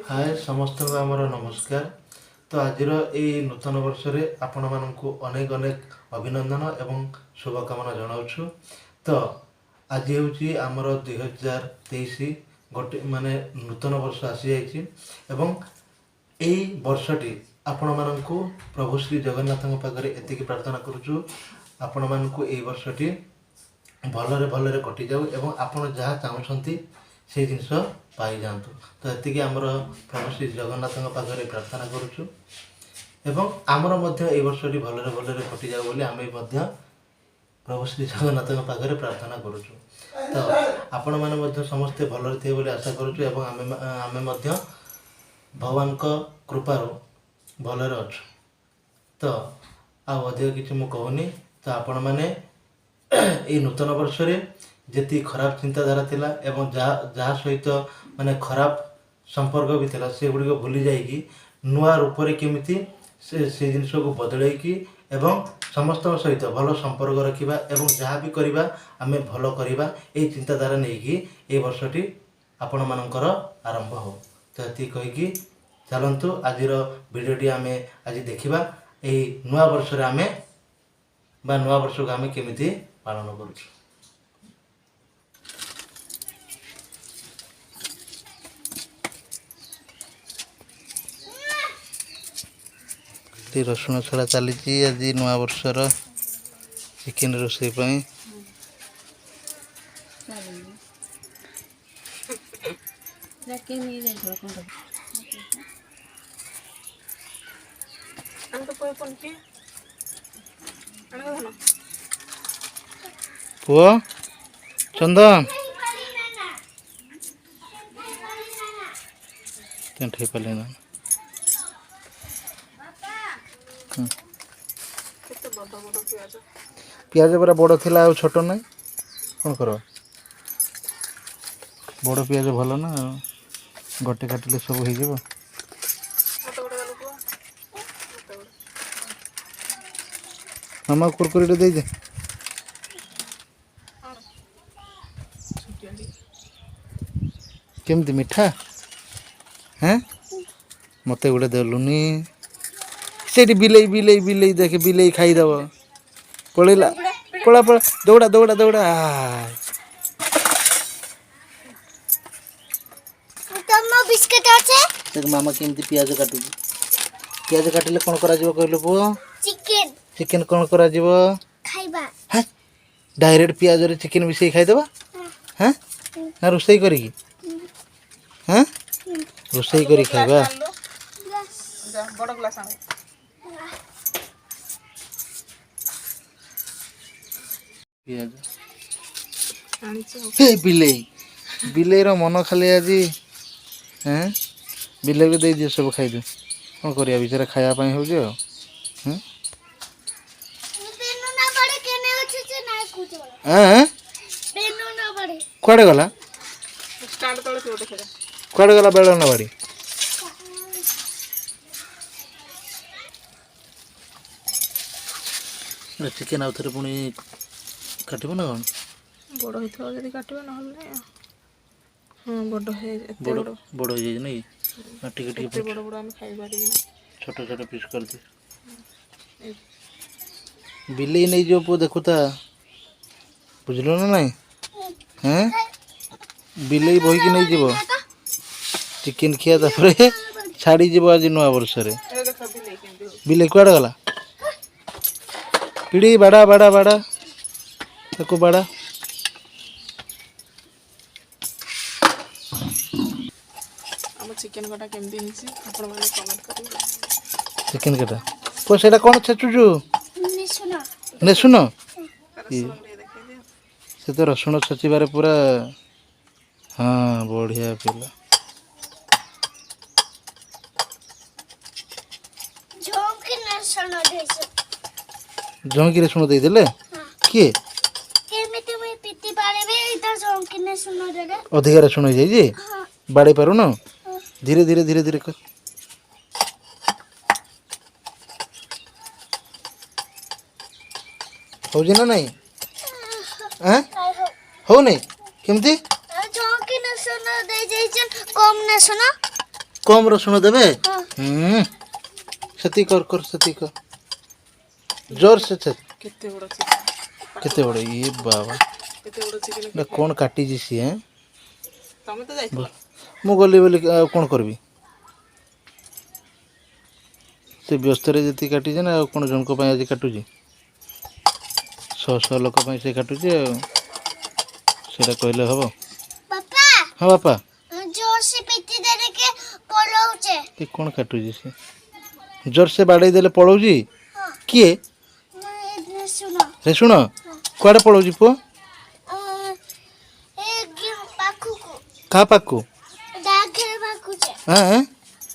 हाय समस्त आमर नमस्कार। तो आज नूतन वर्ष में आपण मानू अनेक अनेक अभिनंदन एवं शुभकामना जनाऊँ। तो आज हूँ आमर 2023 गोटे माने नूतन वर्ष आसी जाइए। यही वर्षटी आपण मानू प्रभु श्री जगन्नाथ पाखे एति प्रार्थना करुचु आपण मानू यही वर्षटी भलरे भलरे कटि जाऊ एवं आपण जहाँ चाहूँगी से जिनस पाई जातु। तो ये आमर प्रभु श्री जगन्नाथ पाखे प्रार्थना करुचु एवं आमर मध्य वर्षटी भलरे भलरे कटि जाऊ बोली आमे मध्य प्रभु श्री जगन्नाथ पाखे प्रार्थना करुचु। तो आपण मैंने समस्ते भलरे थे बोली आशा करुचु एवं आमे मध्य भगवान को कृपारू भलरे अच्छु। तो अधिक किसी मु कहूनी। तो आपण मैंने ये नूतन वर्ष में जी खराब चिंताधारा थिला एवं जहाँ सहित माने खराब संपर्क भी थिला से गुड़ी भूली जाइए नुआ रूप से केमिति से जिनस को बदलैकी एवं समस्त सहित भल संपर्क रखा एवं जहाँ भी करवा आमे भल करवा ये चिंताधारा नहीं कि ये वर्षटी आपण मानकर आरंभ हो। तो ये कहीकि चलतु आज भिडियोटी आम आज देखा यही नुआ वर्ष आम बा नुआ वर्ष को आम केमिति पालन करुछु। रसुण छड़ा चली आज नुआ वर्षर चिकेन रोषे पुओ चंदन ठे पाले ना पियाज पूरा बड़ थी छोट ना कौन कर बड़ पियाज भल ना गोटे काटिले सब हो मामा कुरकुरी दे दे केमती मीठा हैं मत गोटे देलुनी से बिलई बिलई बिलई देखे बिलई खाईदेव पड़ेला पड़ा पड़ा दौड़ा दौड़ा दौड़ा मामा केमती पियाज काटू पियाज काटिले कौन करा कहलु पुओ चिकेन चिकेन कौन करा खाइबा डायरेक्ट पियाज रे चिकेन मिसई खाईदेबा हैं ना रोसई करी हाँ रोसई करी खाइबा बड़ ग्लास बिलई बिलईर मन खाली आज हाँ बिलई को दे दिए सब खाई कौन कर बेचारा खायापी हो कुआड़े गला कुआड़े गला बेल ना बाड़ी चिकेन आउ थे पुणी काटब ना कौन बड़ होता जब काटो ना हाँ बड़ बड़ हो जाए नहीं टिके बड़ बड़ आम खाई छोट छोट पीस कर दे बिलई नहीं जो पु देखुता बुझल ना नहीं हैं बिलई बहीकि नहीं जीव चिकेन खिया तापर छाड़ी जीव आज नुआ वर्ष बिलई कुआड़े गला पिड़ी बाड़ा बाड़ा बाड़ा ताको बाड़ा चिकेन कटा केमती हिसी आपण माने कमेंट करिवे चिकेन कटा को सेटा कोन छचुजु नेसुन से तो रसुण छचिबारे पूरा हाँ बढ़िया पिला झोंकी रसुण दे देले किए अधिक रसुण हो जाए बाड़े पार न धीरे धीरे धीरे धीरे कर हो ना नहीं हो नहीं केमती जोंकी न सुनो दे जाइछन कम न सुनो कम रसुण देबे हाँ सेती कर सेती कर जोर से छे केते बड़ चिकेन केते बड़ ये बाबा केते बड़ चिकेन ना कौन काटी जी सी हैं तमे तो जाइथिल मु गली बोली कौन करबी से व्यस्त रे जति काटी जे ना कौन जन को आज काटुजी 100 लोक से काटुजी सेटा कहले हबो पापा हाँ बापा जोर से पीती देने के पलोचे ते कौन काटुजी से जोर से बाड़े देले पळौजी हाँ किए मैं सुनो रे सुन कुआडे पळौजी पो एक पाखु को का पाकू दागे पाखु छे हाँ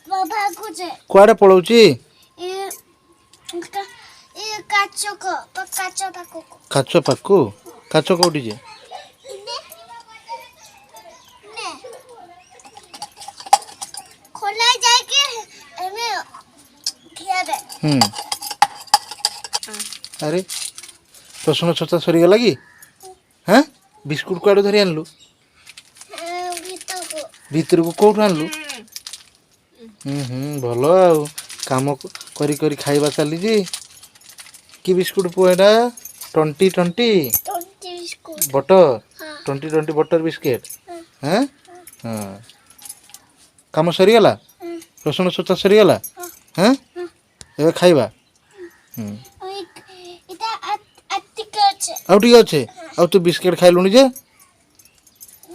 बाबा को छे कुआडे पळौजी ये इनका ये काचो को काचो पाखु को काच कोठी जे ने ने खोला जाए के हमें किया दे अरे रसुण छता सरी गला कि हाँ बिस्कुट कुआडे धरि आनलु भीतर को भीतर को कोठु आनलु भल आ काम करी करी खाइबा चली जी कि बिस्कुट पुएटा 20 बिस्कुट बटर हाँ 20 बटर बिस्किट हाँ हाँ हाँ काम सरीगला हाँ रसुण छता सरीगला हाँ एबे खाइबा इता अति करछे आउ ठीक अच्छे आउ तू बिस्किट खाइलुनी जे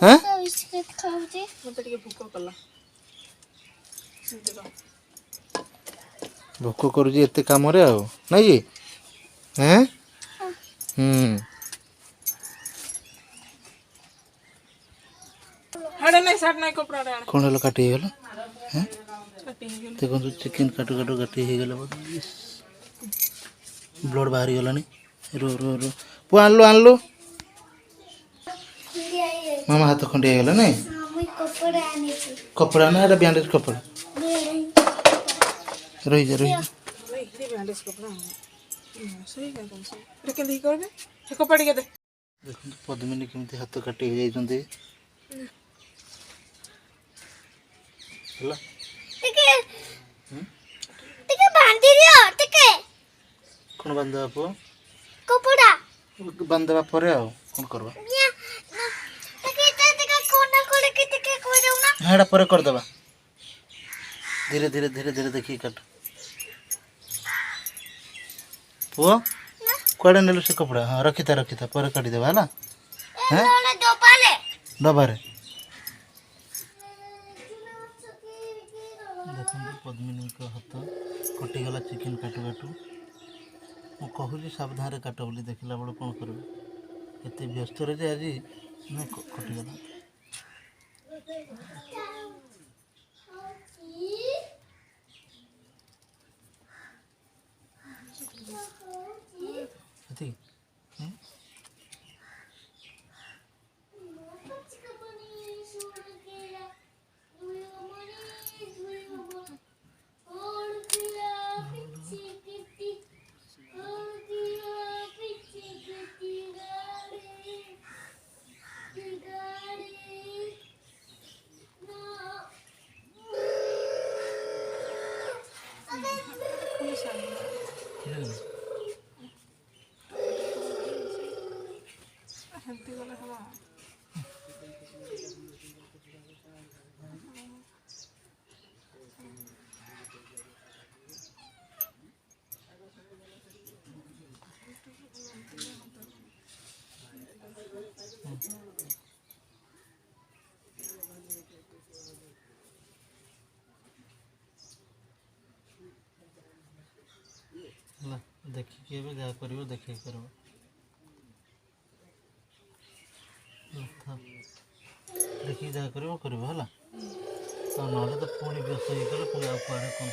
हाँ तो बिस्कुट खाउछे मते टिके भूख कला सिद्धि भोक करुची एते काम रे आउ नहीं जी हैं हाडे नहीं साड नहीं कपड़ा रे कौन हलो काटी गला हैं कटी गेल देखो तो चिकन काटू काटू काटी हो गला ब्लड बाहरी गलानी रो रो रो पु आनलो मामा हाथ खंडिया गला नहीं मुई कपड़ा आनी छी कपड़ा ना एटा बैंडेज कपड़ा रही जा नहीं ये बैंडेज कपड़ा सही का तुम सही रे के दी करबे हे कपड़ा के दे देखो पद्मिनी केमती हाथ काटी हो जाइछन्ती हला टिके टिके बांधी दियो टिके कौन बांधवा पु कपड़ा बांधवा परे आउ कौन करबा या टिके टिके कोना कोले के टिके कोइ देउ ना हेड़ा परे कर देबा धीरे धीरे धीरे धीरे देखी काट पुओ कुआडे नेलु से कपड़ा हाँ रखिता परे काटी देबा हला हैं लोले दोपाले डबारे देखो पद्मिनी का हाथ कटिगला चिकेन काटू काटू मु कहूँ सावधान रे काट बोली देखला बेलू कौन कर एत व्यस्त रे जे आज ना कटिगला एति हंती गले हवा देखिए जहाँ कर देखिए कर देखिए जहाँ कर है ना तो पुणी व्यस्त हो गले पुणी आउ कुआड़े कौन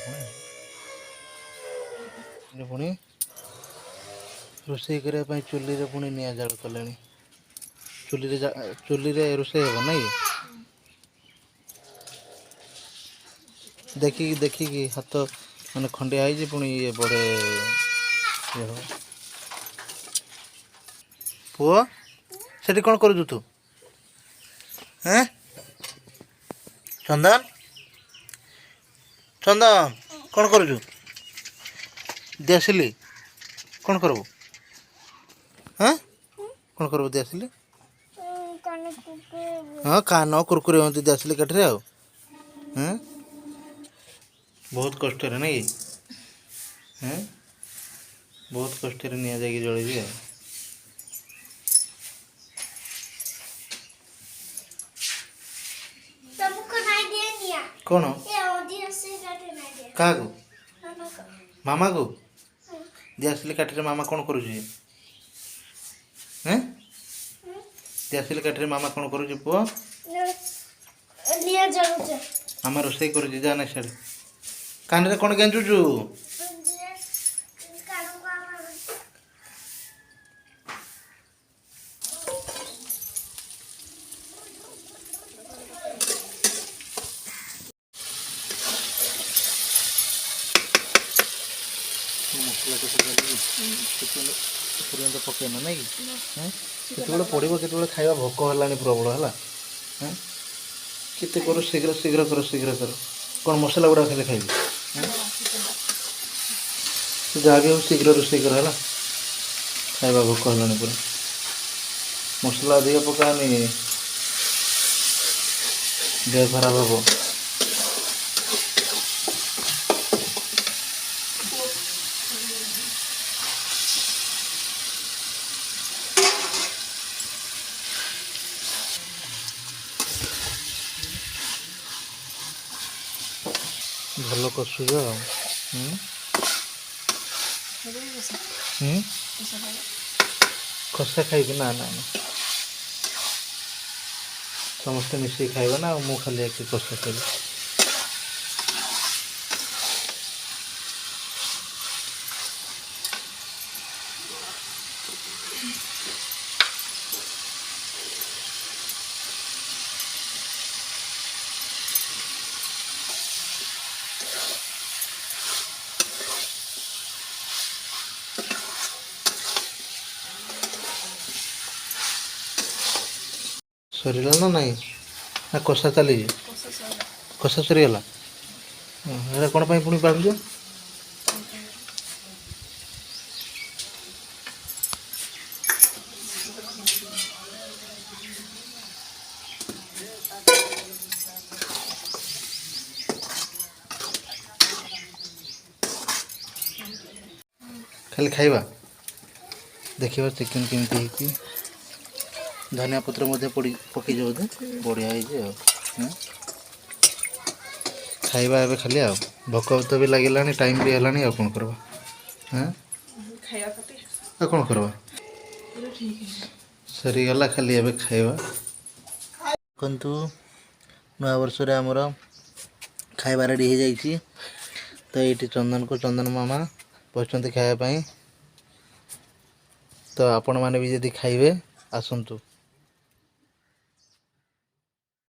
पुणी पुणी रोषे करने चुली रे पुणी निआ जाड़ कले चुली रे रोषे हे ना देखिकी देखिकी हाथ मैंने खंडिया है पुणी ये बड़े ये हो पुओ सेठी कौन करू तू हैं चंदन ଚନ୍ଦନ କ'ଣ କରୁଛୁ? ଦେ ଆସିଲି କ'ଣ କରିବୁ? ହଁ କ'ଣ କରିବୁ ଦେ ଆସିଲି? ହଁ କାନ କୁରକୁରି ହୁଅନ୍ତି ଦେ ଆସିଲି କାଠିରେ ଆଉ। ହଁ ବହୁତ କଷ୍ଟରେ ନାଇଁ କି? ହଁ ବହୁତ କଷ୍ଟରେ ନିଆଁ ଯାଇକି ଜଳିବି ଆଉ। तुमको नहीं दिया निया କ'ଣ ये ओदिया से काटे नहीं दिया କାହାକୁ? मामा को ମାମାକୁ ଦେ ଆସିଲି କାଠିରେ ମାମା କ'ଣ କରୁଛି? ହେଁ ଦେ ଆସିଲି କାଠିରେ ମାମା କ'ଣ କରୁଛି ପୁଅ? निया जरूर से ମାମା ରୋଷେଇ କରୁଛି ଯା ନା ସିଆଡ଼େ। କାନରେ କ'ଣ ଗେଞ୍ଜୁଛୁ? कानू को आमा ମସଲା ପର୍ଯ୍ୟନ୍ତ ପକେଇନ ନାଇଁ କି? କେତେବେଳେ ପଡ଼ିବ କେତେବେଳେ ଖାଇବା ଭୋକ ହେଲାଣି ପ୍ରବଳ ହେଲା। କେତେ କର ଶୀଘ୍ର ଶୀଘ୍ର କର ଶୀଘ୍ର କର। କ'ଣ ମସଲା ଗୁଡ଼ା ଖାଲି ଖାଇବି? ଯାହା ବି ହଉ ଶୀଘ୍ର ରୋଷେଇ କର ହେଲା। ଖାଇବା ଭୋକ ହେଲାଣି ପୁରା। ମସଲା ଅଧିକ ପକାନି ଦେହ ଖରାପ ହବ। ଭଲ କଷୁଛ ଆଉ। କଷା ଖାଇବି ନା ନା ନା ସମସ୍ତେ ମିଶିକି ଖାଇବା ନା ଆଉ ମୁଁ ଖାଲି ଏଠି କଷା ଖାଇବି। ସରିଲା ନା ନାହିଁ ନା କଷା ଚାଲିଛି? କଷା ସରିଗଲା। ଏଇଟା କ'ଣ ପାଇଁ ପୁଣି ବାଢ଼ୁଛ? ଖାଲି ଖାଇବା ଦେଖିବା ଚିକେନ୍ କେମିତି ହେଇଛି। ଧନିଆ ପତ୍ର ମଧ୍ୟ ପକେଇଛ ବୋଧେ ବଢ଼ିଆ ହେଇଛି ଆଉ। ଖାଇବା ଏବେ ଖାଲି ଆଉ ଭୋକ ତ ବି ଲାଗିଲାଣି ଟାଇମ୍ ବି ହେଲାଣି ଆଉ କ'ଣ କରିବା? ଆଉ କ'ଣ କରିବା? ସରିଗଲା ଖାଲି ଏବେ ଖାଇବା। ଦେଖନ୍ତୁ ନୂଆ ବର୍ଷରେ ଆମର ଖାଇବା ରେଡ଼ି ହେଇଯାଇଛି। ତ ଏଇଠି ଚନ୍ଦନ ମାମା ବସିଛନ୍ତି ଖାଇବା ପାଇଁ। ତ ଆପଣମାନେ ବି ଯଦି ଖାଇବେ ଆସନ୍ତୁ।